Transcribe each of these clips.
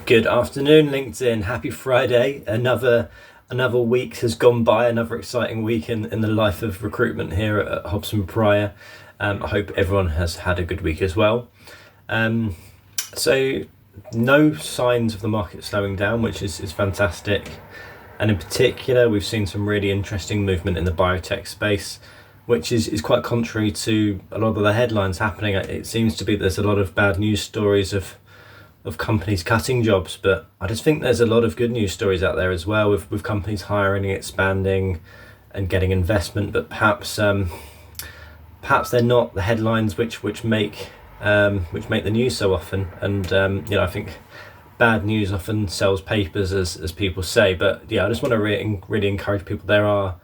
Good afternoon, LinkedIn. Happy Friday. Another week has gone by, another exciting week in the life of recruitment here at Hobson Pryor. I hope everyone has had a good week as well. So no signs of the market slowing down, which is fantastic. And in particular, we've seen some really interesting movement in the biotech space, which is quite contrary to a lot of the headlines happening. It seems to be there's a lot of bad news stories of companies cutting jobs, but I just think there's a lot of good news stories out there as well, with companies hiring, expanding, and getting investment. But perhaps they're not the headlines which make the news so often. And I think bad news often sells papers, as people say. But yeah, I just want to really encourage people. There are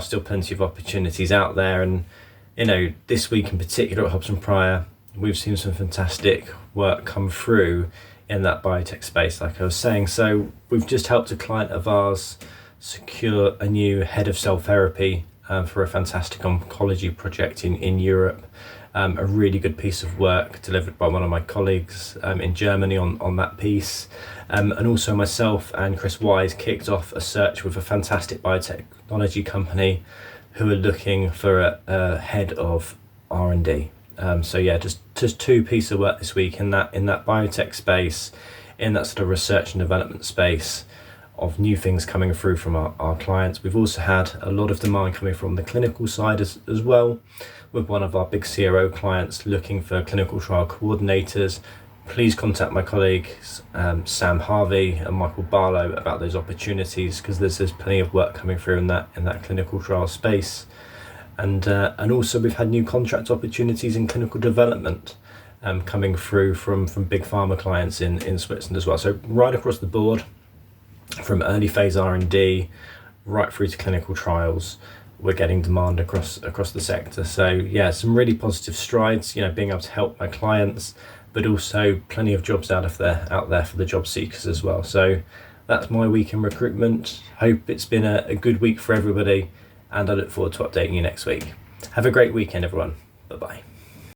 still plenty of opportunities out there, and this week in particular at Hobson Pryor, we've seen some fantastic work come through in that biotech space, like I was saying. So we've just helped a client of ours secure a new head of cell therapy for a fantastic oncology project in Europe. A really good piece of work delivered by one of my colleagues in Germany on that piece. And also myself and Chris Wise kicked off a search with a fantastic biotechnology company who are looking for a head of R&D. So yeah, just two pieces of work this week in that biotech space, in that sort of research and development space of new things coming through from our clients. We've also had a lot of demand coming from the clinical side as well, with one of our big CRO clients looking for clinical trial coordinators. Please contact my colleagues Sam Harvey and Michael Barlow about those opportunities, because there's plenty of work coming through in that clinical trial space. And also we've had new contract opportunities in clinical development coming through from big pharma clients in Switzerland as well. So right across the board, from early phase R&D right through to clinical trials, we're getting demand across the sector. So yeah, some really positive strides, being able to help my clients, but also plenty of jobs out there for the job seekers as well. So that's my week in recruitment. Hope it's been a good week for everybody, and I look forward to updating you next week. Have a great weekend, everyone. Bye-bye.